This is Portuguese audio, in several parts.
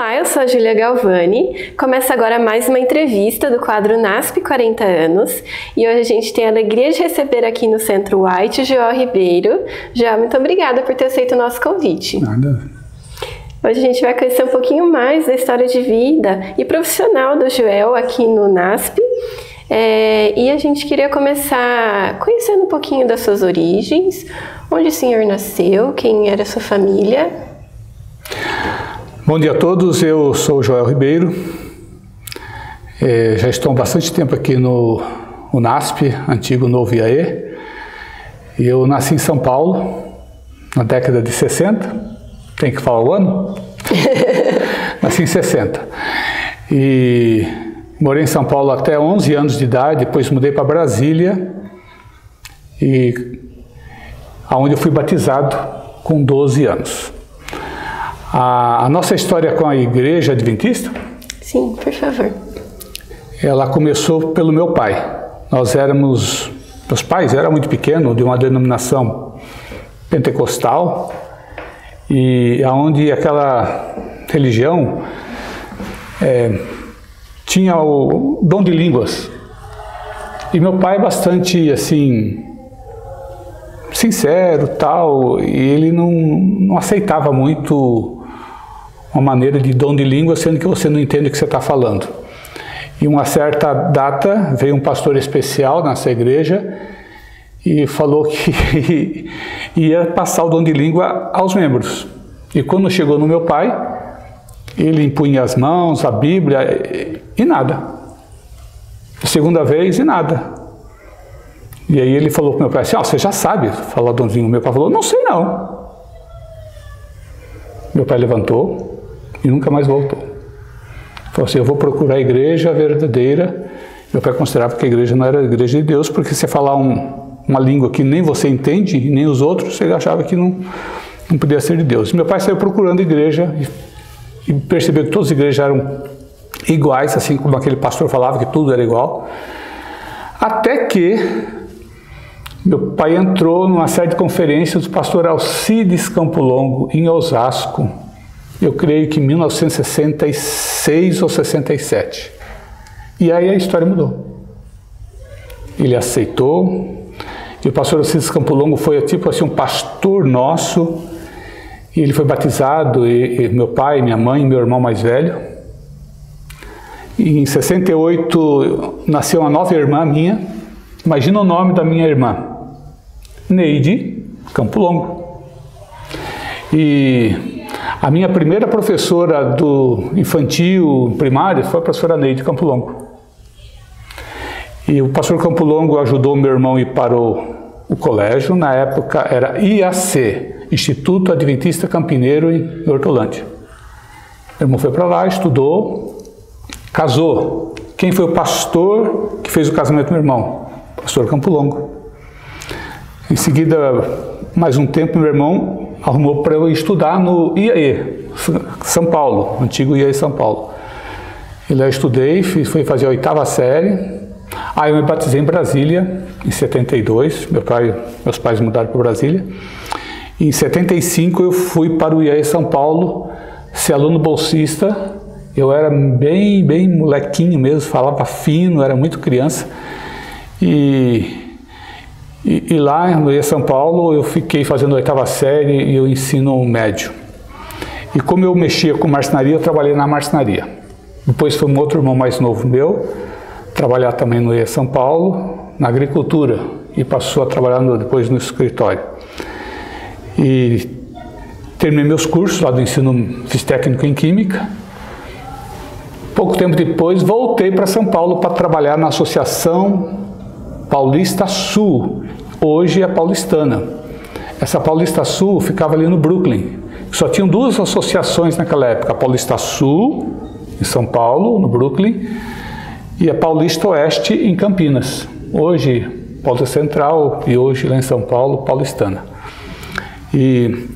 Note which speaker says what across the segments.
Speaker 1: Olá, eu sou a Júlia Galvani. Começa agora mais uma entrevista do quadro NASP 40 anos. E hoje a gente tem a alegria de receber aqui no Centro White o Joel Ribeiro. Joel, muito obrigada por ter aceito o nosso convite.
Speaker 2: Nada.
Speaker 1: Hoje a gente vai conhecer um pouquinho mais da história de vida e profissional do Joel aqui no NASP. E a gente queria começar conhecendo um pouquinho das suas origens, onde o senhor nasceu, quem era a sua família.
Speaker 2: Bom dia a todos, eu sou o Joel Ribeiro, já estou há bastante tempo aqui no NASP, antigo Novo IAE. Eu nasci em São Paulo, na década de 60, tem que falar o ano? Nasci em 60, e morei em São Paulo até 11 anos de idade, depois mudei para Brasília, onde eu fui batizado com 12 anos. A nossa história com a Igreja Adventista?
Speaker 1: Sim, por favor.
Speaker 2: Ela começou pelo meu pai. Meus pais eram muito pequenos, de uma denominação pentecostal, e onde aquela religião tinha o dom de línguas. E meu pai é bastante, assim, sincero, tal, e ele não aceitava muito uma maneira de dom de língua, sendo que você não entende o que você está falando. E uma certa data, veio um pastor especial nessa igreja e falou que ia passar o dom de língua aos membros. E quando chegou no meu pai, ele impunha as mãos, a Bíblia, e nada. Segunda vez, e nada. E aí ele falou para o meu pai assim, você já sabe falar dom de língua? Meu pai falou, não sei não. Meu pai levantou e nunca mais voltou. Falou assim, eu vou procurar a igreja verdadeira. Meu pai considerava que a igreja não era a igreja de Deus, porque se falar uma língua que nem você entende, nem os outros, ele achava que não podia ser de Deus. Meu pai saiu procurando a igreja e percebeu que todas as igrejas eram iguais, assim como aquele pastor falava que tudo era igual. Até que meu pai entrou numa série de conferências do pastor Alcides Campo Longo, em Osasco, eu creio que em 1966 ou 67. E aí a história mudou. Ele aceitou, e o pastor Alcides Campo Longo foi tipo assim um pastor nosso, e ele foi batizado, e meu pai, minha mãe, meu irmão mais velho. E em 68 nasceu uma nova irmã minha. Imagina o nome da minha irmã, Neide Campo Longo. E a minha primeira professora do infantil, primário, foi a professora Neide Campo Longo. E o pastor Campo Longo ajudou meu irmão a ir para o colégio. Na época era IAC, Instituto Adventista Campineiro, em Hortolândia. Meu irmão foi para lá, estudou, casou. Quem foi o pastor que fez o casamento do meu irmão? O pastor Campo Longo. Em seguida, mais um tempo, meu irmão arrumou para eu estudar no IAE, São Paulo, antigo IAE São Paulo. E lá eu estudei, fui fazer a 8ª série. Aí eu me batizei em Brasília, em 72. Meus pais mudaram para Brasília. E em 75 eu fui para o IAE São Paulo, ser aluno bolsista. Eu era bem molequinho mesmo, falava fino, era muito criança. E lá no IAE São Paulo eu fiquei fazendo a 8ª série e o ensino médio. E como eu mexia com marcenaria, eu trabalhei na marcenaria. Depois foi um outro irmão mais novo meu, trabalhar também no IAE São Paulo, na agricultura, e passou a trabalhar depois no escritório. E terminei meus cursos lá do ensino, fiz técnico em química. Pouco tempo depois voltei para São Paulo para trabalhar na Associação Paulista Sul, hoje é Paulistana. Essa Paulista Sul ficava ali no Brooklyn. Só tinham 2 associações naquela época, a Paulista Sul, em São Paulo, no Brooklyn, e a Paulista Oeste, em Campinas. Hoje, Paulista Central, e hoje lá em São Paulo, Paulistana. E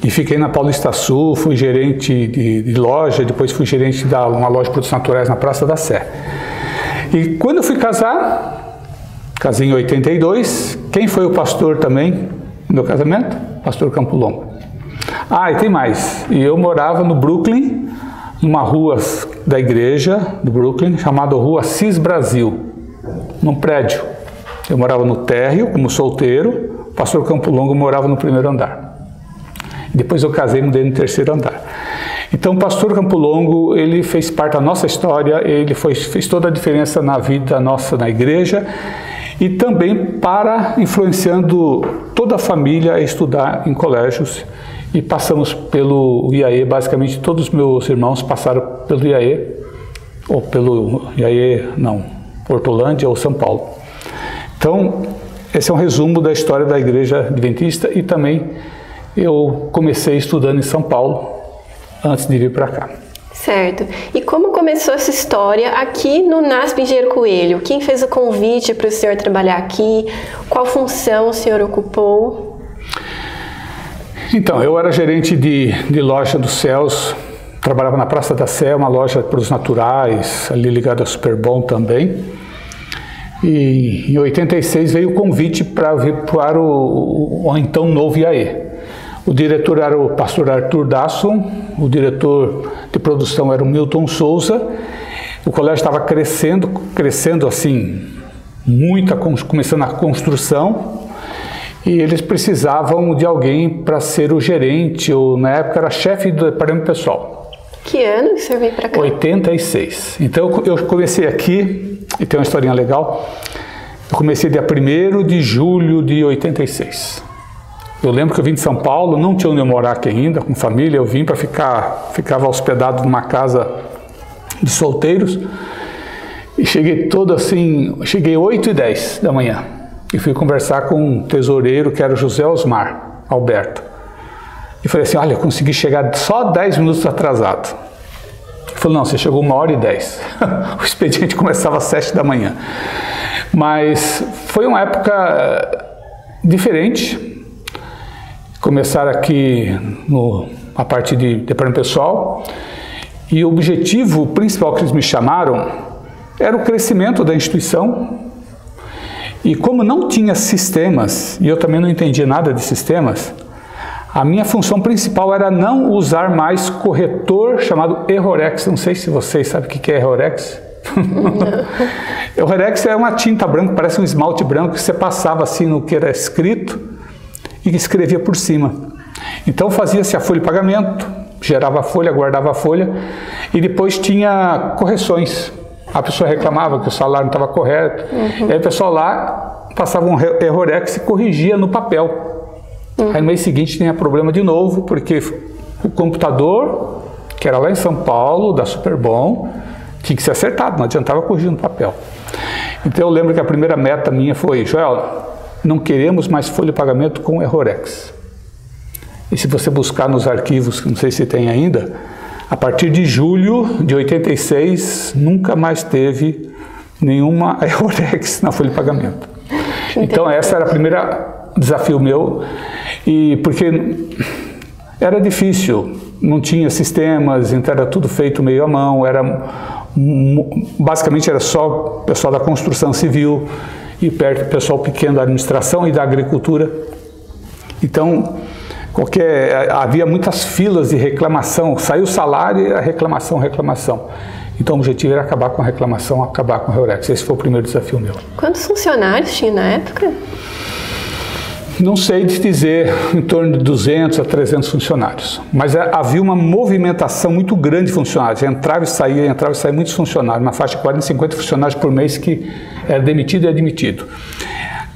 Speaker 2: fiquei na Paulista Sul, fui gerente de loja, depois fui gerente de uma loja de produtos naturais na Praça da Sé. E quando eu fui casar, casei em 82, quem foi o pastor também no meu casamento? Pastor Campo Longo. Ah, e tem mais. E eu morava no Brooklyn, numa rua da igreja do Brooklyn, chamada Rua Cis Brasil, num prédio. Eu morava no térreo, como solteiro, o pastor Campo Longo morava no primeiro andar. Depois eu casei e mudei no terceiro andar. Então o pastor Campo Longo, ele fez parte da nossa história, ele fez toda a diferença na vida nossa na igreja e também influenciando toda a família a estudar em colégios. E passamos pelo IAE, basicamente todos os meus irmãos passaram pelo IAE, ou pelo IAE, não, Hortolândia ou São Paulo. Então, esse é um resumo da história da Igreja Adventista e também eu comecei estudando em São Paulo antes de vir para cá.
Speaker 1: Certo. E como começou essa história aqui no NASP Engenheiro Coelho? Quem fez o convite para o senhor trabalhar aqui? Qual função o senhor ocupou?
Speaker 2: Então, eu era gerente de loja dos Céus, trabalhava na Praça da Sé, uma loja de produtos naturais, ali ligada a Superbom também. E em 86 veio o convite para vir para o então novo IAE. O diretor era o pastor Arthur Dasson, o diretor de produção era o Milton Souza. O colégio estava crescendo assim, começando a construção. E eles precisavam de alguém para ser o gerente, ou na época era chefe do departamento pessoal.
Speaker 1: Que ano que o senhor veio para cá?
Speaker 2: 86. Então eu comecei aqui, e tem uma historinha legal, eu comecei dia 1º de julho de 86. Eu lembro que eu vim de São Paulo, não tinha onde eu morar aqui ainda, com família, eu vim para ficava hospedado numa casa de solteiros, e cheguei todo assim, cheguei 8h10 da manhã. E fui conversar com um tesoureiro que era o José Osmar Alberto. E falei assim, olha, eu consegui chegar só 10 minutos atrasado. Ele falou, não, você chegou 1h10. O expediente começava às 7 da manhã. Mas foi uma época diferente. Começar aqui a parte de departamento pessoal. E o objetivo principal que eles me chamaram era o crescimento da instituição. E como não tinha sistemas, e eu também não entendia nada de sistemas, a minha função principal era não usar mais corretor chamado Errorex. Não sei se vocês sabem o que é Errorex. Errorex é uma tinta branca, parece um esmalte branco que você passava assim no que era escrito e escrevia por cima. Então fazia-se a folha de pagamento, gerava a folha, guardava a folha e depois tinha correções. A pessoa reclamava que o salário não estava correto. Aí o pessoal lá passava um Errorex e corrigia no papel. Aí no mês seguinte tinha problema de novo, porque o computador, que era lá em São Paulo, da Superbom, tinha que ser acertado, não adiantava corrigir no papel. Então eu lembro que a primeira meta minha foi, Joel, não queremos mais folha de pagamento com Errorex. E se você buscar nos arquivos, que não sei se tem ainda, a partir de julho de 86, nunca mais teve nenhuma Errorex na folha de pagamento. Então, essa era o primeiro desafio meu, e porque era difícil, não tinha sistemas, então era tudo feito meio à mão, basicamente era só o pessoal da construção civil e perto do pessoal pequeno da administração e da agricultura. Então, havia muitas filas de reclamação, saiu o salário e a reclamação. Então o objetivo era acabar com a reclamação, acabar com o Errorex. Esse foi o primeiro desafio meu.
Speaker 1: Quantos funcionários tinha na época?
Speaker 2: Não sei dizer, em torno de 200 a 300 funcionários. Mas havia uma movimentação muito grande de funcionários. Entrava e saía muitos funcionários. Uma faixa de 40, 50 funcionários por mês que era demitido e admitido.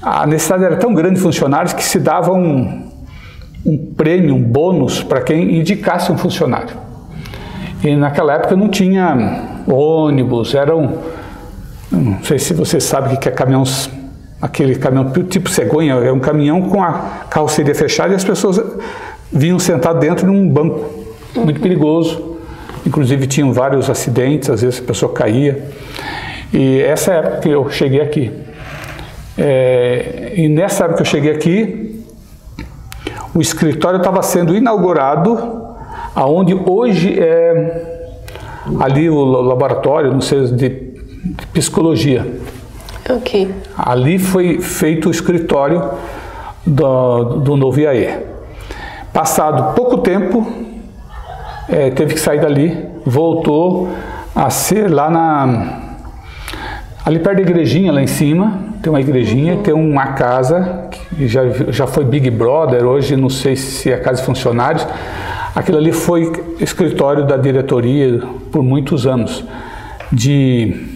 Speaker 2: A necessidade era tão grande de funcionários que se dava um prêmio, um bônus para quem indicasse um funcionário. E naquela época não tinha ônibus, não sei se você sabe o que é caminhões, aquele caminhão tipo cegonha, é um caminhão com a carroceria fechada e as pessoas vinham sentadas dentro de um banco, muito perigoso. Inclusive tinham vários acidentes, às vezes a pessoa caía. E essa época que eu cheguei aqui. E nessa época que eu cheguei aqui, o escritório estava sendo inaugurado, aonde hoje é ali o laboratório, não sei, de psicologia.
Speaker 1: Ok.
Speaker 2: Ali foi feito o escritório do novo IAE. Passado pouco tempo, teve que sair dali voltou a ser lá ali perto da igrejinha, lá em cima, tem uma igrejinha, tem uma casa, que já foi Big Brother, hoje não sei se é casa de funcionários. Aquilo ali foi escritório da diretoria por muitos anos, de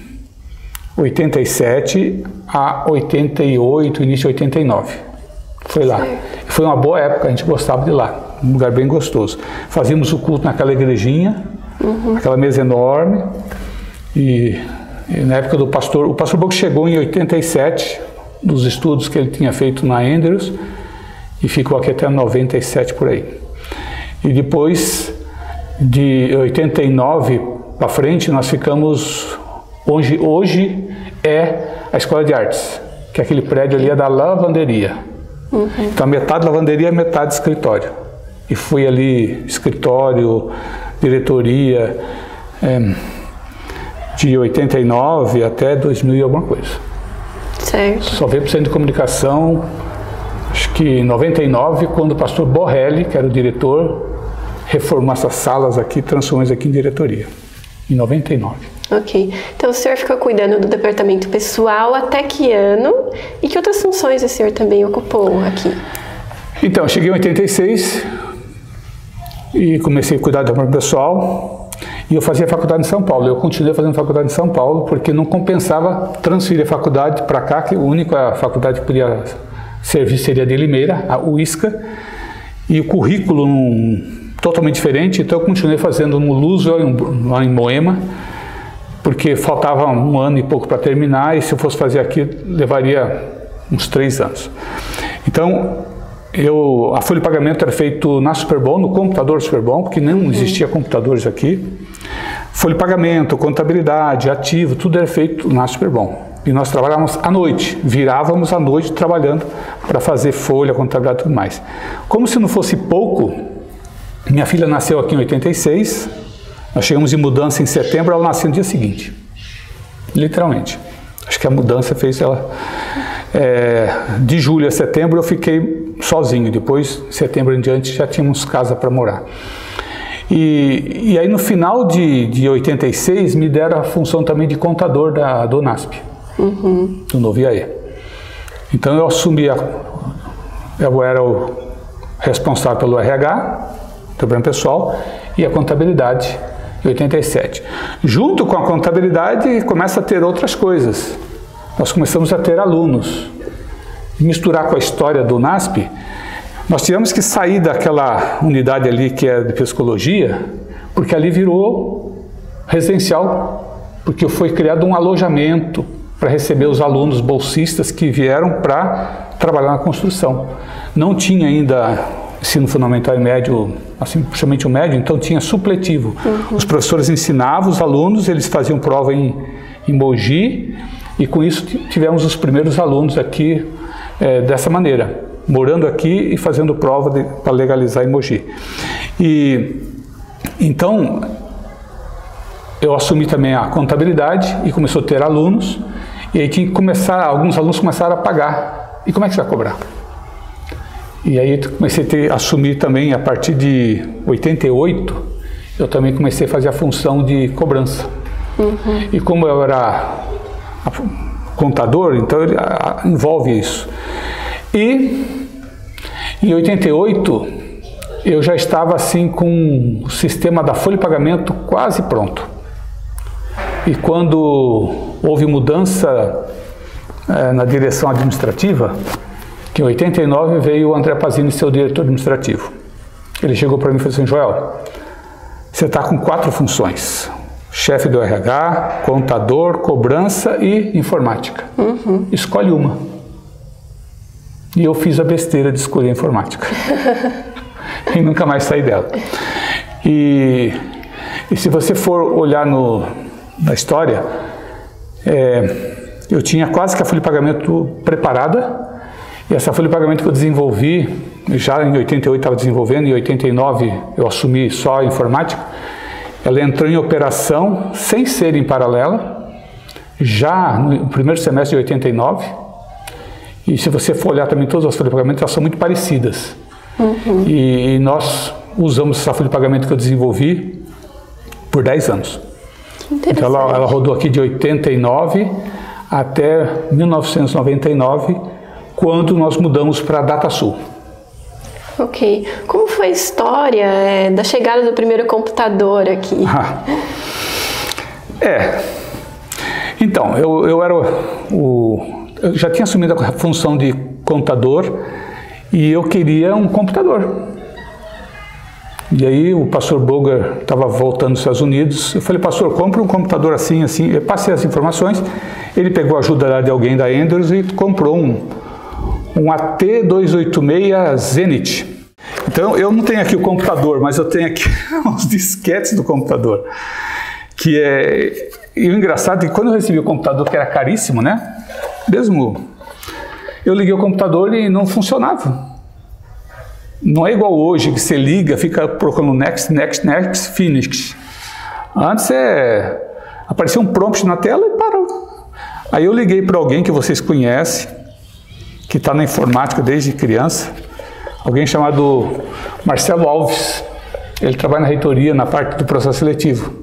Speaker 2: 87 a 88, início de 89. Foi lá. Foi uma boa época, a gente gostava de lá, um lugar bem gostoso. Fazíamos o culto naquela igrejinha, aquela mesa enorme, e na época do pastor, o pastor Boco chegou em 87, dos estudos que ele tinha feito na Andrews, e ficou aqui até 97 por aí. E depois, de 89 para frente, nós ficamos onde hoje é a Escola de Artes, que aquele prédio ali é da lavanderia. Então metade lavanderia, metade escritório. E foi ali escritório, diretoria, de 89 até 2000 e alguma coisa.
Speaker 1: Certo.
Speaker 2: Só veio para o centro de comunicação, acho que em 99, quando o pastor Borrelli, que era o diretor, reformou essas salas aqui, transformou isso aqui em diretoria, em 99.
Speaker 1: Ok. Então o senhor ficou cuidando do departamento pessoal até que ano? E que outras funções o senhor também ocupou aqui?
Speaker 2: Então, eu cheguei em 86 e comecei a cuidar do departamento pessoal. E eu fazia faculdade em São Paulo. Eu continuei fazendo faculdade em São Paulo porque não compensava transferir a faculdade para cá, que a única faculdade que podia servir seria de Limeira, a UISCA, e o currículo totalmente diferente. Então eu continuei fazendo no Luso, lá em Moema, porque faltava um ano e pouco para terminar, e se eu fosse fazer aqui levaria uns 3 anos. Então a folha de pagamento era feito na Superbom, no computador Superbom, porque não existia computadores aqui. Folha de pagamento, contabilidade, ativo, tudo era feito na Superbom. E nós trabalhávamos à noite, virávamos à noite trabalhando para fazer folha, contabilidade e tudo mais. Como se não fosse pouco, minha filha nasceu aqui em 86, nós chegamos de mudança em setembro, ela nasceu no dia seguinte. Literalmente. Acho que a mudança fez ela... de julho a setembro eu fiquei sozinho, depois, de setembro em diante, já tínhamos casa para morar. E aí no final de 86 me deram a função também de contador do NASP, do Novo IAE. Então eu assumi, eu era o responsável pelo RH, trabalho pessoal, e a contabilidade em 87. Junto com a contabilidade começa a ter outras coisas. Nós começamos a ter alunos. Misturar com a história do NASP, nós tivemos que sair daquela unidade ali que é de psicologia, porque ali virou residencial, porque foi criado um alojamento para receber os alunos bolsistas que vieram para trabalhar na construção. Não tinha ainda ensino fundamental e médio, assim, principalmente o médio, então tinha supletivo. Os professores ensinavam os alunos, eles faziam prova em Mogi, e com isso tivemos os primeiros alunos aqui dessa maneira, morando aqui e fazendo prova para legalizar em Mogi. E então eu assumi também a contabilidade e começou a ter alunos, e aí tinha que começar, alguns alunos começaram a pagar. E como é que você vai cobrar? E aí comecei a assumir também, a partir de 88, eu também comecei a fazer a função de cobrança. E como eu era contador, então ele envolve isso. E em 88 eu já estava assim com o sistema da folha de pagamento quase pronto. E quando houve mudança na direção administrativa, que em 89 veio o André Pazini ser o diretor administrativo. Ele chegou para mim e falou assim: Joel, você está com 4 funções: chefe do RH, contador, cobrança e informática. Escolhe uma. E eu fiz a besteira de escolher a informática. E nunca mais saí dela. E se você for olhar na história, eu tinha quase que a folha de pagamento preparada, e essa folha de pagamento que eu desenvolvi, já em 88 estava desenvolvendo, em 89 eu assumi só a informática, ela entrou em operação sem ser em paralela, já no primeiro semestre de 89, e se você for olhar também todas as folhas de pagamento, elas são muito parecidas. E nós usamos essa folha de pagamento que eu desenvolvi por 10 anos. Então ela rodou aqui de 89 até 1999, quando nós mudamos para a DataSul.
Speaker 1: Ok. Como foi a história da chegada do primeiro computador aqui?
Speaker 2: Então, eu já tinha assumido a função de contador e eu queria um computador. E aí o pastor Boger estava voltando dos Estados Unidos, eu falei, pastor, compra um computador assim, assim. Eu passei as informações, ele pegou a ajuda de alguém da Andrews e comprou um AT286 Zenith. Então, eu não tenho aqui o computador, mas eu tenho aqui os disquetes do computador. E o engraçado é que quando eu recebi o computador, que era caríssimo, né? Mesmo, eu liguei o computador e não funcionava. Não é igual hoje, que você liga, fica procurando next, next, next, finish. Antes aparecia um prompt na tela e parou. Aí eu liguei para alguém que vocês conhecem, que está na informática desde criança, alguém chamado Marcelo Alves. Ele trabalha na reitoria, na parte do processo seletivo.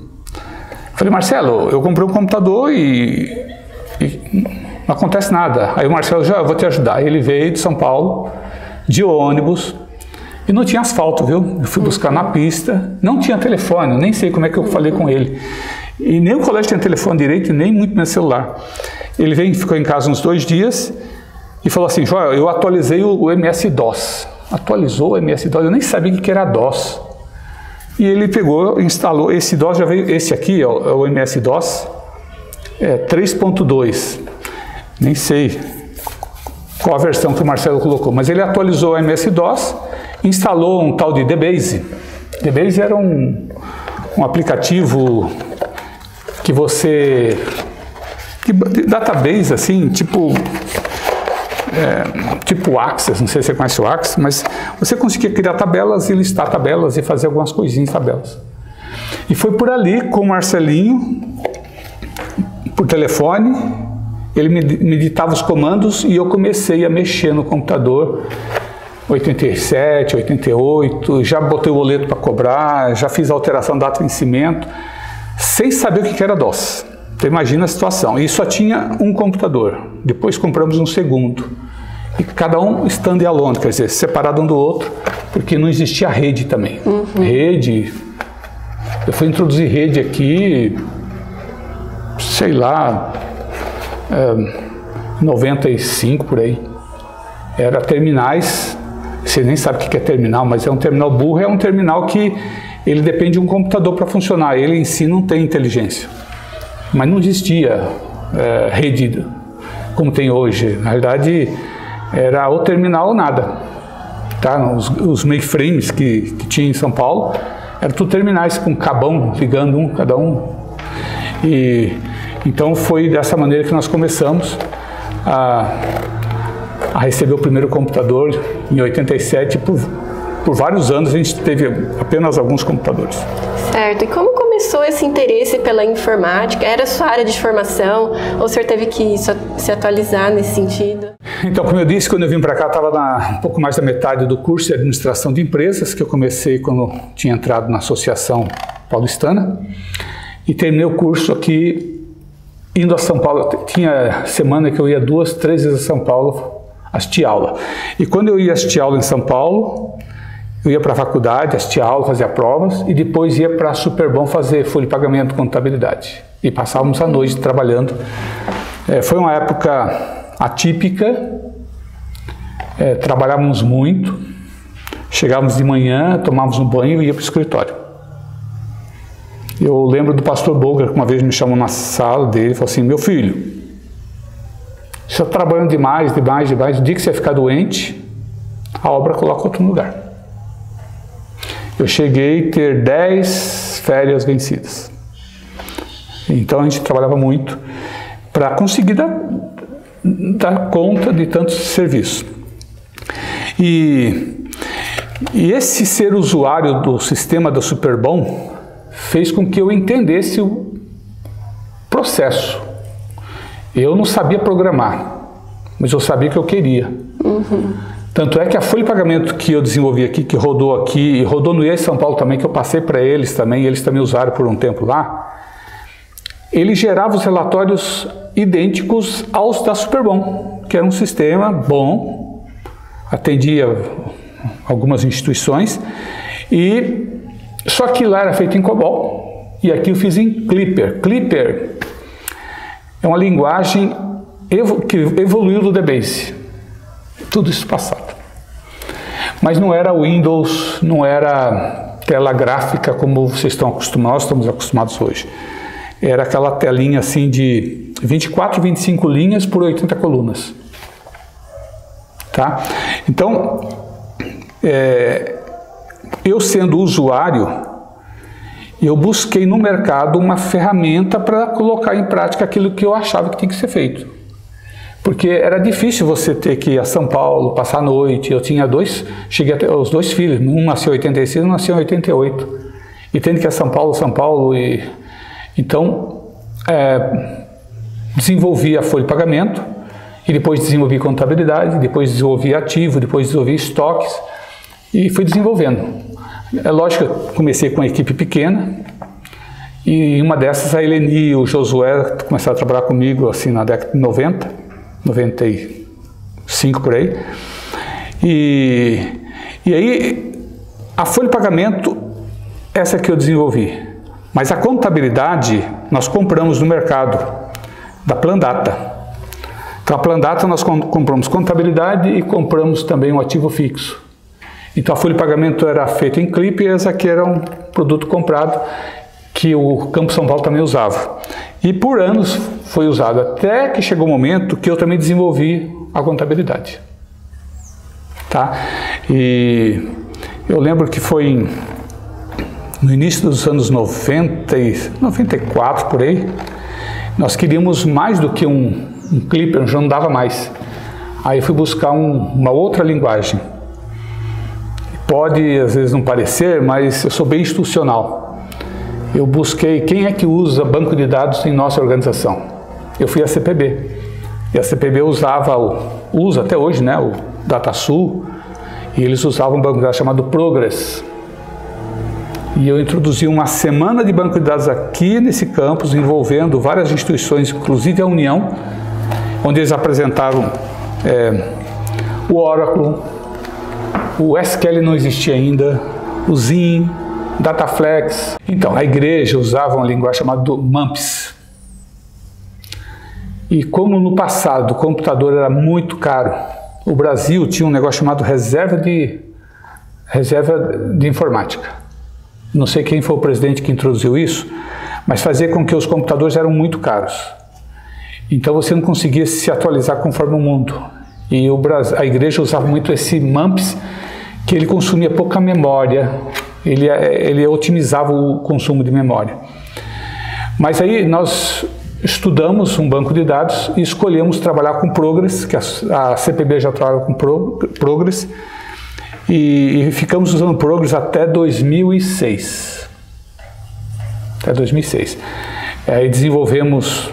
Speaker 2: Falei, Marcelo, eu comprei um computador e não acontece nada. Aí o Marcelo, já vou te ajudar. Ele veio de São Paulo, de ônibus, e não tinha asfalto, viu? Eu fui buscar na pista, não tinha telefone, nem sei como é que eu falei com ele. E nem o colégio tinha telefone direito, nem muito meu celular. Ele veio, ficou em casa uns 2 dias e falou assim, Joel, eu atualizei o MS-DOS. Atualizou o MS-DOS, eu nem sabia o que era DOS. E ele pegou, instalou, esse DOS já veio, esse aqui é o MS-DOS, 3.2, nem sei qual a versão que o Marcelo colocou, mas ele atualizou o MS-DOS, instalou um tal de DBase. DBase era um aplicativo que você, database assim, tipo Access, não sei se você conhece o Access, mas você conseguia criar tabelas e listar tabelas e fazer algumas coisinhas em tabelas. E foi por ali com o Marcelinho, por telefone, ele me ditava os comandos e eu comecei a mexer no computador, 87, 88, já botei o boleto para cobrar, já fiz a alteração da data de vencimento, sem saber o que era DOS. Então imagina a situação, e só tinha um computador, depois compramos um segundo, e cada um stand-alone, quer dizer, separado um do outro, porque não existia rede também. Rede, eu fui introduzir rede aqui, sei lá, 95 por aí, era terminais, você nem sabe o que é terminal, mas é um terminal burro, é um terminal que ele depende de um computador para funcionar, ele em si não tem inteligência. Mas não existia rede como tem hoje. Na realidade, era ou terminal ou nada. Tá? Os mainframes que tinha em São Paulo, eram tudo terminais com cabão, ligando cada um. E então foi dessa maneira que nós começamos a receber o primeiro computador em 87. Por vários anos a gente teve apenas alguns computadores.
Speaker 1: Certo. E como começou esse interesse pela informática? Era a sua área de formação ou o senhor teve que se atualizar nesse sentido?
Speaker 2: Então, como eu disse, quando eu vim para cá, estava um pouco mais da metade do curso de administração de empresas, que eu comecei quando tinha entrado na Associação Paulistana, e terminei o curso aqui indo a São Paulo. Tinha semana que eu ia 2, 3 vezes a São Paulo assistir aula. E quando eu ia assistir aula em São Paulo, eu ia para a faculdade, assistir aula, fazia provas e depois ia para a Superbom fazer folha de pagamento, contabilidade. E passávamos a noite trabalhando. Foi uma época atípica, trabalhávamos muito, chegávamos de manhã, tomávamos um banho e ia para o escritório. Eu lembro do pastor Boger, que uma vez me chamou na sala dele e falou assim, meu filho, você está trabalhando demais, o dia que você ficar doente, a obra coloca outro lugar. Eu cheguei a ter 10 férias vencidas. Então a gente trabalhava muito para conseguir dar conta de tantos serviços. E esse ser usuário do sistema da Superbom fez com que eu entendesse o processo. Eu não sabia programar, mas eu sabia que eu queria. Tanto é que a folha de pagamento que eu desenvolvi aqui, que rodou aqui, e rodou no IES São Paulo também, que eu passei para eles também, e eles também usaram por um tempo lá, ele gerava os relatórios idênticos aos da Superbom, que era um sistema bom, atendia algumas instituições, só que lá era feito em COBOL, e aqui eu fiz em Clipper. Clipper é uma linguagem que evoluiu do DBase. Tudo isso passado. Mas não era Windows, não era tela gráfica como vocês estão acostumados, nós estamos acostumados hoje. Era aquela telinha assim de 24, 25 linhas por 80 colunas. Tá? Então, eu sendo usuário, eu busquei no mercado uma ferramenta para colocar em prática aquilo que eu achava que tinha que ser feito. Porque era difícil você ter que ir a São Paulo, passar a noite. Eu tinha cheguei a ter os 2 filhos, um nasceu em 86 e um nasceu em 88. E tendo que ir a São Paulo, então desenvolvi a folha de pagamento, e depois desenvolvi contabilidade, depois desenvolvi ativo, depois desenvolvi estoques, e fui desenvolvendo. É lógico que eu comecei com uma equipe pequena, e uma dessas a Eleni e o Josué começaram a trabalhar comigo assim na década de 90, 95 por aí. E aí a folha de pagamento, essa que eu desenvolvi. Mas a contabilidade nós compramos no mercado da Plandata. Então a Plandata nós compramos contabilidade e compramos também um ativo fixo. Então a folha de pagamento era feita em Clipper, e essa aqui era um produto comprado que o Campo São Paulo também usava. E por anos foi usado, até que chegou o momento que eu também desenvolvi a contabilidade. Tá? E eu lembro que foi no início dos anos 90, 94 por aí, nós queríamos mais do que um Clipper, já não dava mais. Aí eu fui buscar uma outra linguagem. Pode às vezes não parecer, mas eu sou bem institucional. Eu busquei quem é que usa banco de dados em nossa organização. Eu fui à CPB. E a CPB usa até hoje, né, o DataSul, e eles usavam um banco de dados chamado Progress. E eu introduzi uma semana de banco de dados aqui nesse campus, envolvendo várias instituições, inclusive a União, onde eles apresentaram o Oracle, o SQL não existia ainda, o Zin, Dataflex. Então, a igreja usava uma linguagem chamada MUMPS. E como no passado o computador era muito caro, o Brasil tinha um negócio chamado reserva de informática. Não sei quem foi o presidente que introduziu isso, mas fazia com que os computadores eram muito caros. Então você não conseguia se atualizar conforme o mundo. E a igreja usava muito esse MUMPS, que ele consumia pouca memória, ele otimizava o consumo de memória. Mas aí nós estudamos um banco de dados e escolhemos trabalhar com Progress, que a CPB já trabalha com Progress, e ficamos usando Progress até 2006. Até 2006. Aí desenvolvemos...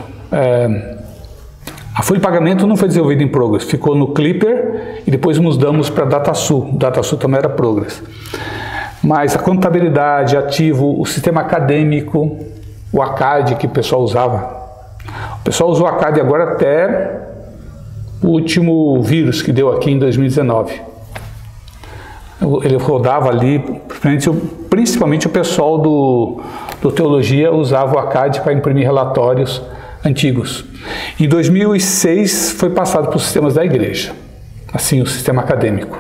Speaker 2: a folha de pagamento não foi desenvolvida em Progress, ficou no Clipper e depois mudamos para DataSul. DataSul também era Progress. Mas a contabilidade, ativo, o sistema acadêmico, o ACAD que o pessoal usava. O pessoal usou o ACAD agora até o último vírus que deu aqui em 2019. Ele rodava ali, principalmente o pessoal do Teologia usava o ACAD para imprimir relatórios antigos. Em 2006 foi passado para os sistemas da igreja, assim, o sistema acadêmico.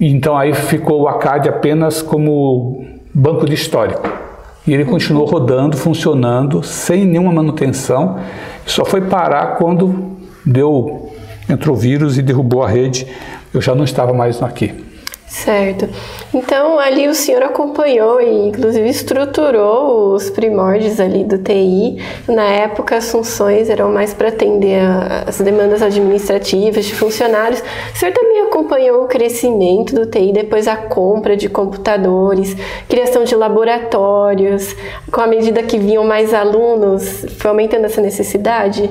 Speaker 2: Então aí ficou o ACAD apenas como banco de histórico. E ele continuou rodando, funcionando, sem nenhuma manutenção. Só foi parar quando entrou o vírus e derrubou a rede. Eu já não estava mais aqui.
Speaker 1: Certo. Então, ali o senhor acompanhou e, inclusive, estruturou os primórdios ali do TI. Na época, as funções eram mais para atender as demandas administrativas de funcionários. O senhor também acompanhou o crescimento do TI, depois a compra de computadores, criação de laboratórios. Com a medida que vinham mais alunos, foi aumentando essa necessidade?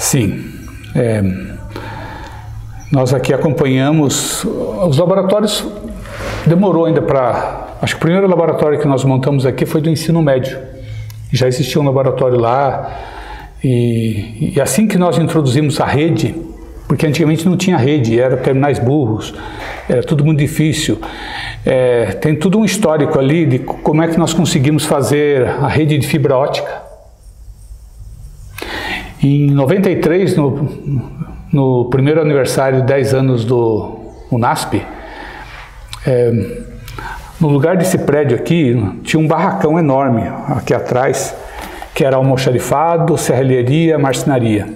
Speaker 2: Sim. Nós aqui acompanhamos os laboratórios. Demorou ainda para... Acho que o primeiro laboratório que nós montamos aqui foi do ensino médio. Já existia um laboratório lá. E assim que nós introduzimos a rede, porque antigamente não tinha rede, era terminais burros, era tudo muito difícil. Tem tudo um histórico ali de como é que nós conseguimos fazer a rede de fibra ótica. Em 93, no primeiro aniversário de 10 anos do UNASP, no lugar desse prédio aqui, tinha um barracão enorme aqui atrás, que era almoxarifado, serralheria, marcenaria.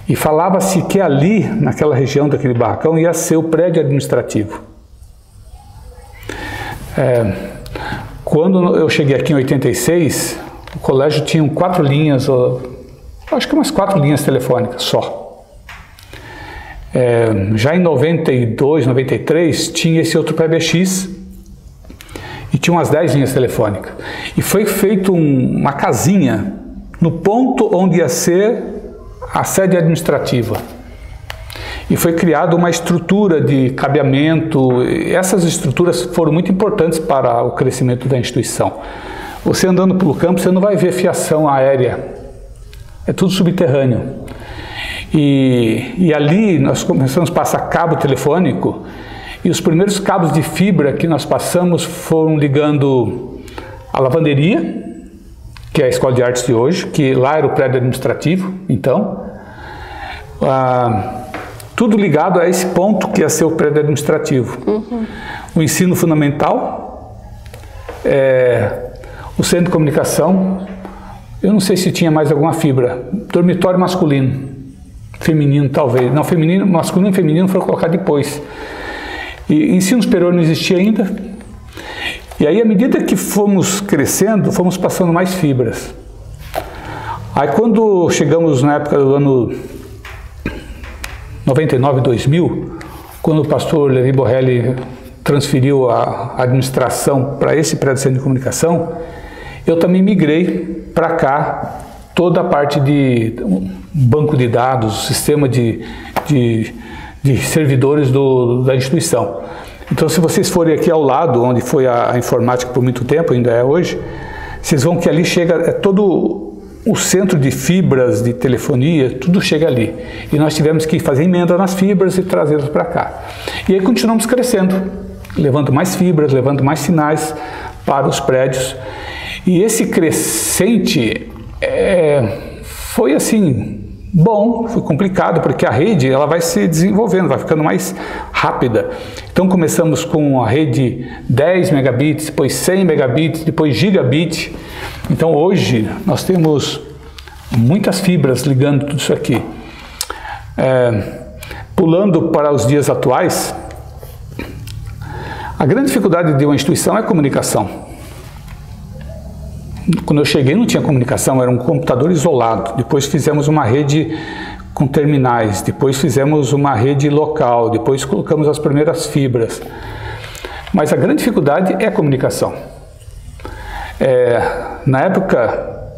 Speaker 2: E falava-se que ali, naquela região daquele barracão, ia ser o prédio administrativo. Quando eu cheguei aqui em 86, o colégio tinha 4 linhas, acho que umas 4 linhas telefônicas só. Já em 92, 93, tinha esse outro PBX, e tinha umas 10 linhas telefônicas. E foi feito uma casinha no ponto onde ia ser a sede administrativa. E foi criada uma estrutura de cabeamento. Essas estruturas foram muito importantes para o crescimento da instituição. Você andando pelo campo, você não vai ver fiação aérea. É tudo subterrâneo. E ali nós começamos a passar cabo telefônico. E os primeiros cabos de fibra que nós passamos foram ligando a lavanderia, que é a Escola de Artes de hoje, que lá era o prédio administrativo, então. Tudo ligado a esse ponto que ia ser o prédio administrativo. O ensino fundamental, o centro de comunicação, eu não sei se tinha mais alguma fibra, dormitório masculino, feminino talvez, não, feminino, masculino e feminino foram colocados depois. E ensino superior não existia ainda. E aí, à medida que fomos crescendo, fomos passando mais fibras. Aí, quando chegamos na época do ano 99, 2000, quando o pastor Levi Borrelli transferiu a administração para esse prédio de centro de comunicação, eu também migrei para cá toda a parte de banco de dados, sistema de servidores da instituição. Então, se vocês forem aqui ao lado, onde foi a informática por muito tempo, ainda é hoje, vocês vão que ali chega todo o centro de fibras, de telefonia, tudo chega ali. E nós tivemos que fazer emenda nas fibras e trazê-las para cá. E aí continuamos crescendo, levando mais fibras, levando mais sinais para os prédios. E esse crescente foi assim... Bom, foi complicado, porque a rede ela vai se desenvolvendo, vai ficando mais rápida. Então começamos com a rede 10 megabits, depois 100 megabits, depois gigabit. Então hoje nós temos muitas fibras ligando tudo isso aqui. Pulando para os dias atuais, a grande dificuldade de uma instituição é a comunicação. Quando eu cheguei não tinha comunicação, era um computador isolado. Depois fizemos uma rede com terminais, depois fizemos uma rede local, depois colocamos as primeiras fibras. Mas a grande dificuldade é a comunicação. Na época,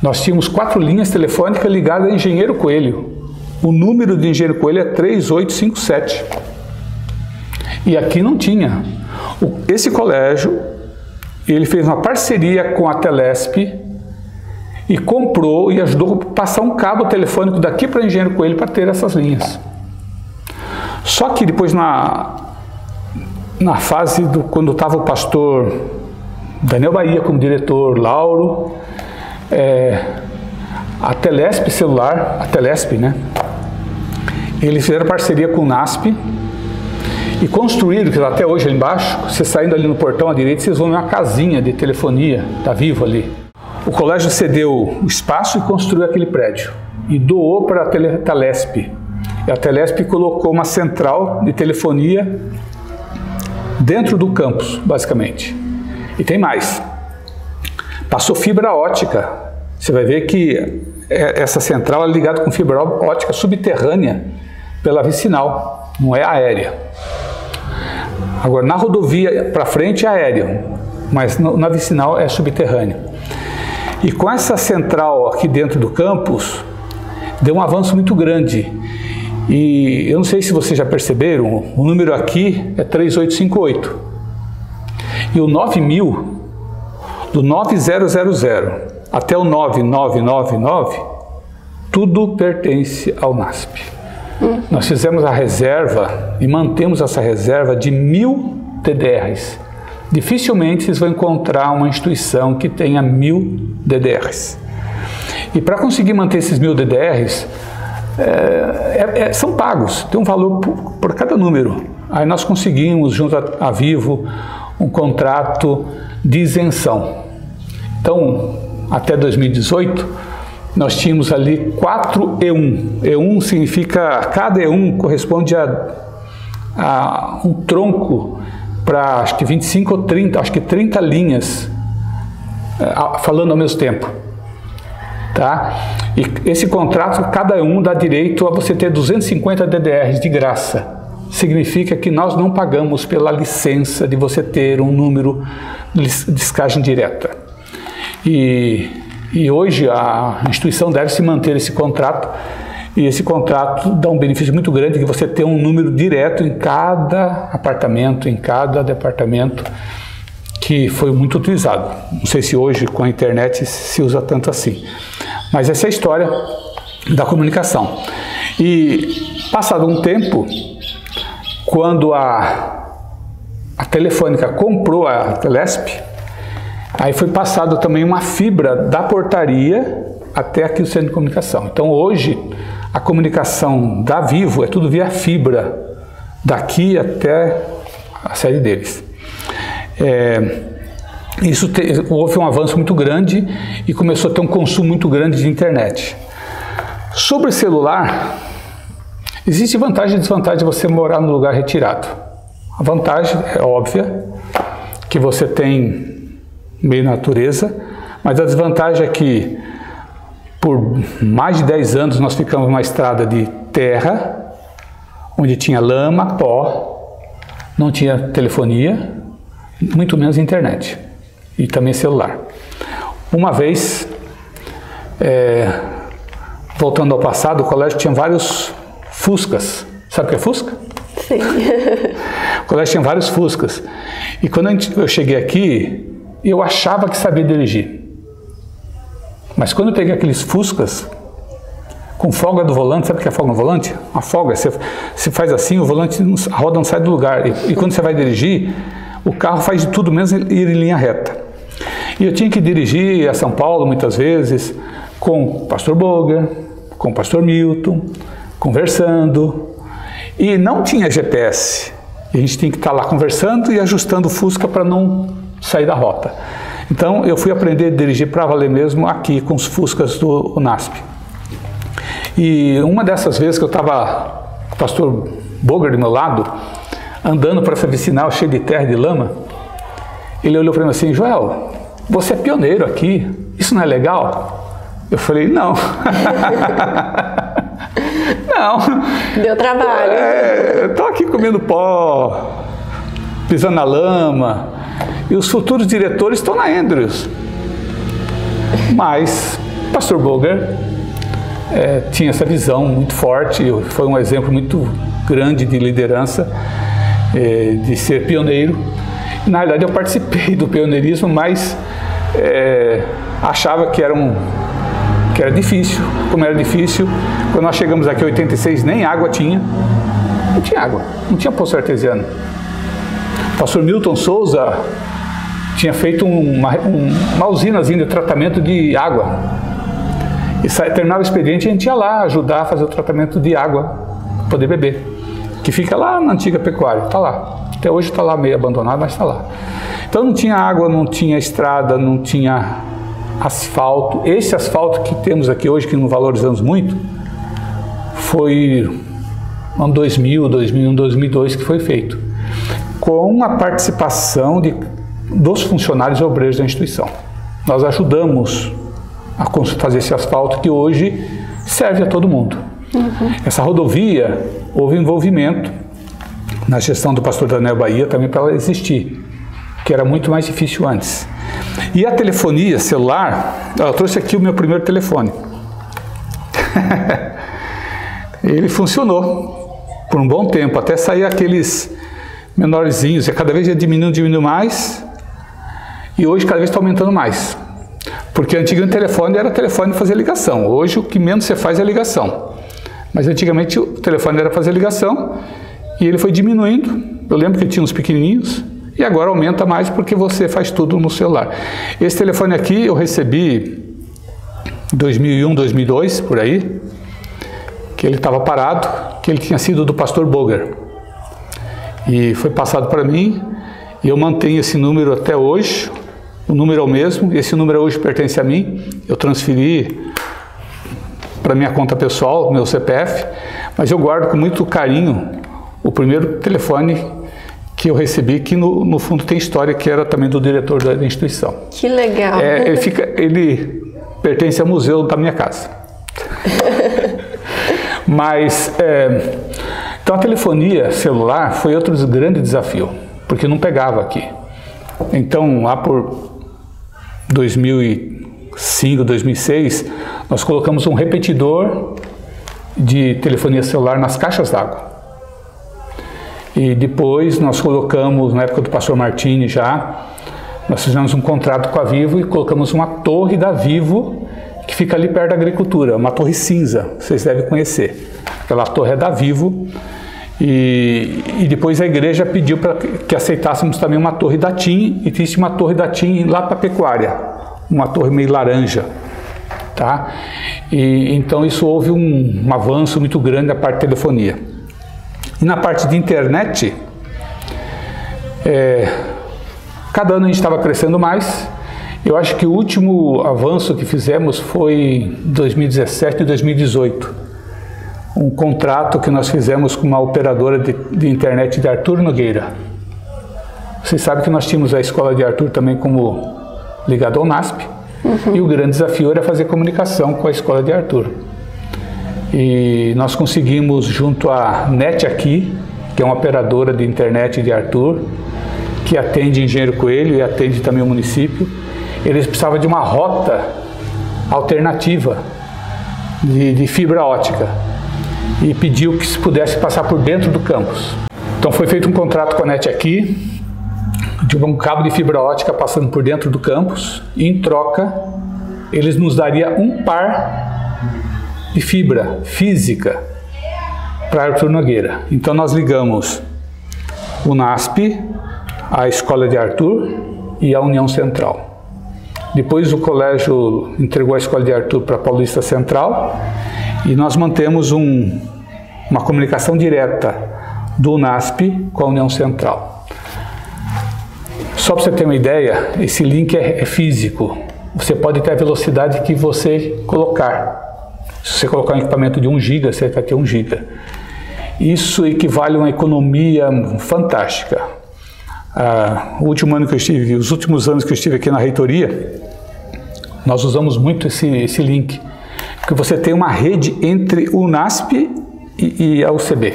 Speaker 2: nós tínhamos 4 linhas telefônicas ligadas a Engenheiro Coelho. O número de Engenheiro Coelho é 3857. E aqui não tinha. Esse colégio... Ele fez uma parceria com a Telesp e comprou e ajudou a passar um cabo telefônico daqui para Engenheiro Coelho para ter essas linhas. Só que depois na fase quando estava o pastor Daniel Bahia como diretor, Lauro, a Telesp celular, a Telesp, né? Eles fizeram parceria com o NASP. E construíram, que até hoje ali embaixo, você saindo ali no portão à direita, vocês vão ver uma casinha de telefonia, da Vivo ali. O colégio cedeu o espaço e construiu aquele prédio. E doou para a Telesp. E a Telesp colocou uma central de telefonia dentro do campus, basicamente. E tem mais. Passou fibra ótica. Você vai ver que essa central é ligada com fibra ótica subterrânea pela vicinal, não é aérea. Agora, na rodovia para frente é aéreo, mas na vicinal é subterrâneo. E com essa central aqui dentro do campus, deu um avanço muito grande. E eu não sei se vocês já perceberam, o número aqui é 3858. E o 9000, do 9000 até o 9999, tudo pertence ao NASP. Nós fizemos a reserva e mantemos essa reserva de 1000 DDRs. Dificilmente vocês vão encontrar uma instituição que tenha 1000 DDRs. E para conseguir manter esses 1000 DDRs, são pagos, tem um valor por cada número. Aí nós conseguimos, junto à Vivo, um contrato de isenção. Então, até 2018, nós tínhamos ali 4 E1. E1 significa, cada E1 corresponde a um tronco para, acho que 25 ou 30, acho que 30 linhas, falando ao mesmo tempo. Tá? E esse contrato, cada E1 dá direito a você ter 250 DDRs de graça. Significa que nós não pagamos pela licença de você ter um número de descagem direta. E hoje a instituição deve se manter esse contrato, e esse contrato dá um benefício muito grande, que você tem um número direto em cada apartamento, em cada departamento, que foi muito utilizado. Não sei se hoje com a internet se usa tanto assim, mas essa é a história da comunicação. E passado um tempo, quando a Telefônica comprou a Telesp, aí foi passado também uma fibra da portaria até aqui o centro de comunicação. Então hoje a comunicação da Vivo é tudo via fibra, daqui até a sede deles. Houve um avanço muito grande e começou a ter um consumo muito grande de internet. Sobre celular, existe vantagem e desvantagem de você morar no lugar retirado. A vantagem é óbvia, que você tem meio natureza, mas a desvantagem é que por mais de 10 anos nós ficamos numa estrada de terra, onde tinha lama, pó, não tinha telefonia, muito menos internet e também celular. Uma vez, voltando ao passado, o colégio tinha vários Fuscas. Sabe o que é Fusca?
Speaker 1: Sim.
Speaker 2: O colégio tinha vários Fuscas. E quando eu cheguei aqui, eu achava que sabia dirigir. Mas quando eu peguei aqueles Fuscas com folga do volante, sabe o que é folga no volante? A folga, você faz assim, o volante, a roda não sai do lugar. E quando você vai dirigir, o carro faz de tudo menos ir em linha reta. E eu tinha que dirigir a São Paulo muitas vezes com o pastor Boger, com o pastor Milton, conversando. E não tinha GPS. E a gente tinha que estar lá conversando e ajustando o Fusca para não sair da rota. Então eu fui aprender a dirigir para valer mesmo aqui com os Fuscas do NASP. E uma dessas vezes que eu estava com o pastor Boger do meu lado, andando para essa vicinal cheia de terra e de lama, ele olhou para mim assim: Joel, você é pioneiro aqui, isso não é legal? Eu falei: não. Não.
Speaker 1: Deu trabalho.
Speaker 2: Eu estou aqui comendo pó, pisando na lama, e os futuros diretores estão na Andrews. Mas o pastor Boger tinha essa visão muito forte, foi um exemplo muito grande de liderança, de ser pioneiro. Na verdade eu participei do pioneirismo, mas achava que era difícil. Como era difícil, quando nós chegamos aqui em 86, nem água tinha. Não tinha água, não tinha poço artesiano. O pastor Milton Souza tinha feito uma usinazinha de tratamento de água. E terminava o expediente, a gente ia lá ajudar a fazer o tratamento de água, para poder beber. Que fica lá na antiga pecuária, está lá. Até hoje está lá meio abandonado, mas está lá. Então não tinha água, não tinha estrada, não tinha asfalto. Esse asfalto que temos aqui hoje, que não valorizamos muito, foi no ano 2000, 2001, 2002 que foi feito, com a participação dos funcionários e obreiros da instituição. Nós ajudamos a fazer esse asfalto que hoje serve a todo mundo. Uhum. Essa rodovia, houve envolvimento na gestão do pastor Daniel Bahia também para ela existir, que era muito mais difícil antes. E a telefonia celular, eu trouxe aqui o meu primeiro telefone. Ele funcionou por um bom tempo, até sair aqueles menorzinhos, e cada vez ia diminuindo mais, e hoje cada vez está aumentando mais. Porque antigamente o telefone era telefone fazer ligação, hoje o que menos você faz é ligação. Mas antigamente o telefone era fazer ligação, e ele foi diminuindo. Eu lembro que tinha uns pequenininhos, e agora aumenta mais porque você faz tudo no celular. Esse telefone aqui eu recebi em 2001, 2002, por aí, que ele estava parado, que ele tinha sido do pastor Boger. E foi passado para mim, e eu mantenho esse número até hoje. O número é o mesmo, esse número hoje pertence a mim. Eu transferi para minha conta pessoal, meu CPF, mas eu guardo com muito carinho o primeiro telefone que eu recebi, que no fundo tem história, que era também do diretor da instituição.
Speaker 1: Que legal!
Speaker 2: Ele pertence ao museu da minha casa. Mas, então a telefonia celular foi outro grande desafio, porque não pegava aqui. Então, lá por 2005, 2006, nós colocamos um repetidor de telefonia celular nas caixas d'água. E depois nós colocamos, na época do pastor Martini já, nós fizemos um contrato com a Vivo e colocamos uma torre da Vivo, que fica ali perto da agricultura, uma torre cinza, vocês devem conhecer. Aquela torre é da Vivo. E depois a igreja pediu para que aceitássemos também uma torre da TIM, e existe uma torre da TIM lá para a pecuária, uma torre meio laranja, tá? E então isso houve um avanço muito grande na parte de telefonia. E na parte de internet, cada ano a gente estava crescendo mais. Eu acho que o último avanço que fizemos foi em 2017 e 2018. Um contrato que nós fizemos com uma operadora de internet de Arthur Nogueira. Vocês sabem que nós tínhamos a escola de Arthur também como ligada ao NASP, e o grande desafio era fazer comunicação com a escola de Arthur. E nós conseguimos, junto à NET aqui, que é uma operadora de internet de Arthur, que atende Engenheiro Coelho e atende também o município, eles precisavam de uma rota alternativa de fibra ótica, e pediu que se pudesse passar por dentro do campus. Então foi feito um contrato com a NET aqui, de um cabo de fibra ótica passando por dentro do campus, e em troca eles nos dariam um par de fibra física para Arthur Nogueira. Então nós ligamos o NASP, a Escola de Arthur e a União Central. Depois o colégio entregou a Escola de Arthur para a Paulista Central, e nós mantemos uma comunicação direta do NASP com a União Central. Só para você ter uma ideia, esse link é físico. Você pode ter a velocidade que você colocar. Se você colocar um equipamento de 1 GB, você vai ter 1 GB. Isso equivale a uma economia fantástica. O último ano que eu estive, os últimos anos que eu estive aqui na reitoria, nós usamos muito esse link. Porque você tem uma rede entre o NASP e a UCB,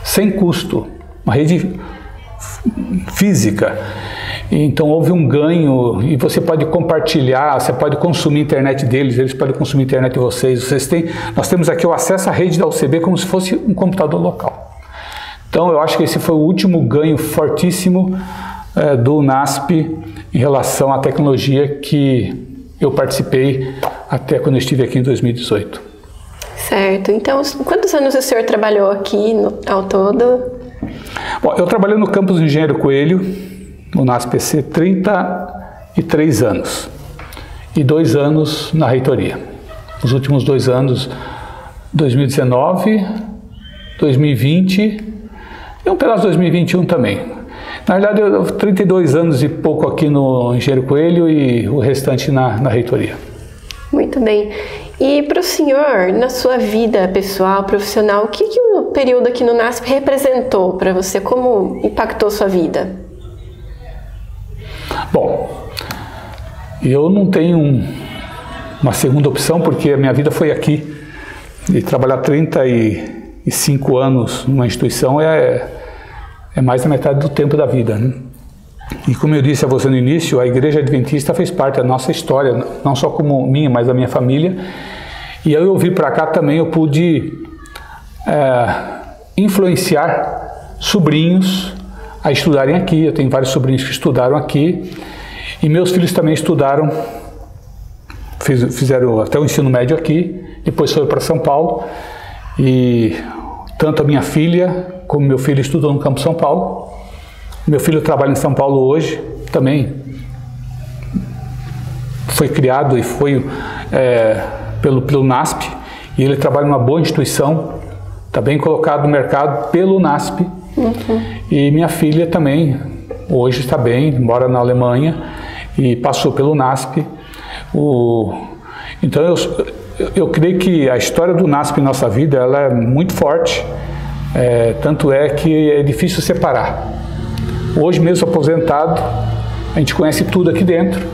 Speaker 2: sem custo, uma rede física. Então houve um ganho, e você pode compartilhar, você pode consumir a internet deles, eles podem consumir a internet de vocês. Nós temos aqui o acesso à rede da UCB como se fosse um computador local. Então eu acho que esse foi o último ganho fortíssimo do NASP em relação à tecnologia que eu participei até quando eu estive aqui em 2018.
Speaker 1: Certo. Então, quantos anos o senhor trabalhou aqui ao todo?
Speaker 2: Bom, eu trabalhei no campus Engenheiro Coelho, no NASP-PC, 33 anos. E 2 anos na reitoria. Os últimos 2 anos, 2019, 2020 e um pedaço de 2021 também. Na verdade, eu 32 anos e pouco aqui no Engenheiro Coelho e o restante na reitoria.
Speaker 1: Muito bem. E para o senhor, na sua vida pessoal, profissional, o que o período aqui no NASP representou para você? Como impactou sua vida?
Speaker 2: Bom, eu não tenho uma segunda opção, porque a minha vida foi aqui. E trabalhar 35 anos numa instituição é mais da metade do tempo da vida, né? E como eu disse a você no início, a Igreja Adventista fez parte da nossa história, não só como minha, mas da minha família. E eu vim para cá também, eu pude influenciar sobrinhos a estudarem aqui. Eu tenho vários sobrinhos que estudaram aqui e meus filhos também estudaram, fizeram até o ensino médio aqui, depois foram para São Paulo e tanto a minha filha como meu filho estudou no Campo São Paulo. Meu filho trabalha em São Paulo hoje, também foi criado e foi pelo NASP, e ele trabalha numa boa instituição, está bem colocado no mercado pelo NASP. E minha filha também, hoje está bem, mora na Alemanha e passou pelo NASP. Então eu creio que a história do NASP em nossa vida ela é muito forte, tanto é que é difícil separar. Hoje mesmo aposentado, a gente conhece tudo aqui dentro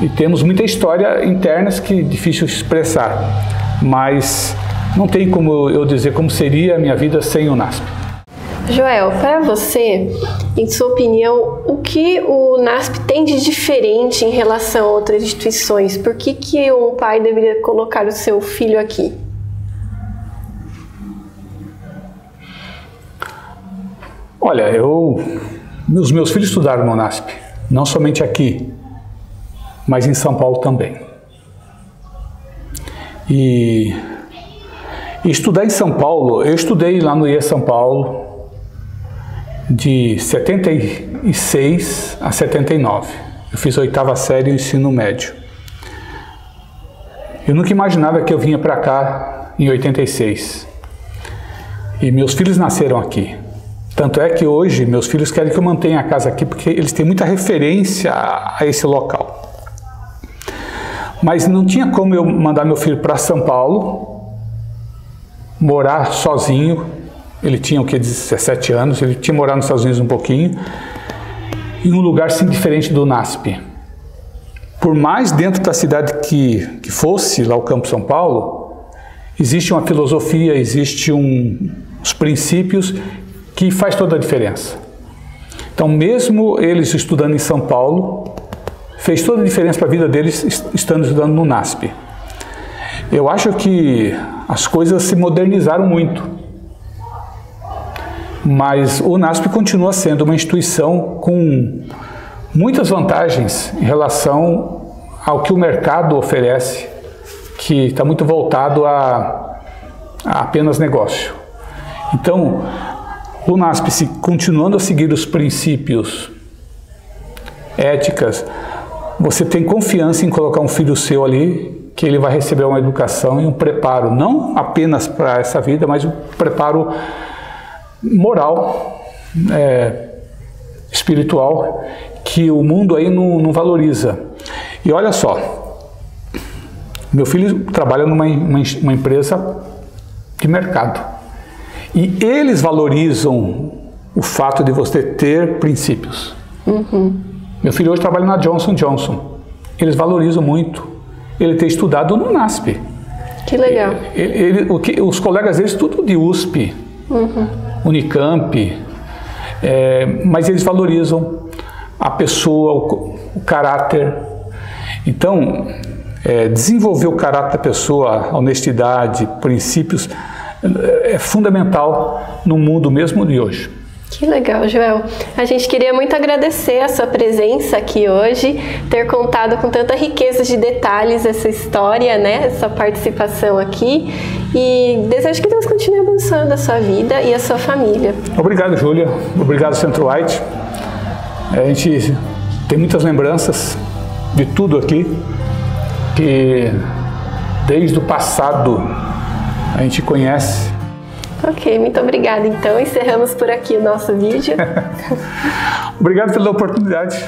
Speaker 2: e temos muita história internas que é difícil expressar, mas não tem como eu dizer como seria a minha vida sem o NASP.
Speaker 1: Joel, para você, em sua opinião, o que o NASP tem de diferente em relação a outras instituições? Por que um pai deveria colocar o seu filho aqui?
Speaker 2: Olha, os meus filhos estudaram no NASP, não somente aqui, mas em São Paulo também. E estudar em São Paulo, eu estudei lá no IE São Paulo de 76 a 79. Eu fiz a 8ª série do ensino médio. Eu nunca imaginava que eu vinha para cá em 86. E meus filhos nasceram aqui. Tanto é que hoje meus filhos querem que eu mantenha a casa aqui porque eles têm muita referência a esse local. Mas não tinha como eu mandar meu filho para São Paulo, morar sozinho. Ele tinha o que, 17 anos, ele tinha morado nos Estados Unidos um pouquinho, em um lugar assim diferente do NASP. Por mais dentro da cidade que fosse, lá o Campo São Paulo, existe uma filosofia, existe os princípios que faz toda a diferença. Então, mesmo eles estudando em São Paulo, fez toda a diferença para a vida deles estando estudando no NASP. Eu acho que as coisas se modernizaram muito, mas o NASP continua sendo uma instituição com muitas vantagens em relação ao que o mercado oferece, que está muito voltado a apenas negócio. Então, o NASP, continuando a seguir os princípios éticas, você tem confiança em colocar um filho seu ali, que ele vai receber uma educação e um preparo, não apenas para essa vida, mas um preparo moral, espiritual, que o mundo aí não valoriza. E olha só, meu filho trabalha numa empresa de mercado. E eles valorizam o fato de você ter princípios. Meu filho hoje trabalha na Johnson & Johnson. Eles valorizam muito ele ter estudado no NASP.
Speaker 1: Que legal.
Speaker 2: Os colegas deles, tudo de USP, Unicamp, mas eles valorizam a pessoa, o caráter. Então, desenvolver o caráter da pessoa, a honestidade, princípios, é fundamental no mundo mesmo de hoje.
Speaker 1: Que legal, Joel. A gente queria muito agradecer a sua presença aqui hoje, ter contado com tanta riqueza de detalhes essa história, né, essa participação aqui, e desejo que Deus continue abençoando a sua vida e a sua família.
Speaker 2: Obrigado, Júlia. Obrigado, Centro White. A gente tem muitas lembranças de tudo aqui, que desde o passado a gente conhece.
Speaker 1: Ok, muito obrigada. Então, encerramos por aqui o nosso vídeo.
Speaker 2: Obrigado pela oportunidade.